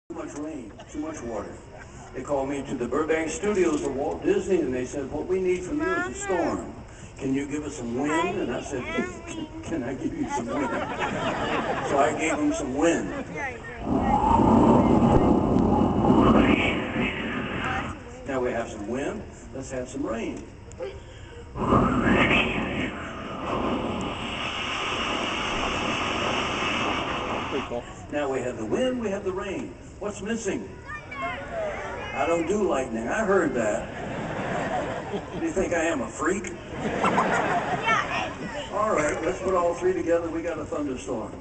Too much rain, too much water. They called me to the Burbank studios of Walt Disney, and they said, what we need from you is a storm. Can you give us some wind? And I said, can I give you some wind? So I gave them some wind. Now we have some wind, let's have some rain. Pretty cool. Now we have the wind, we have the rain. What's missing? I don't do lightning. I heard that. Do you think I am a freak? All right, let's put all three together. We got a thunderstorm.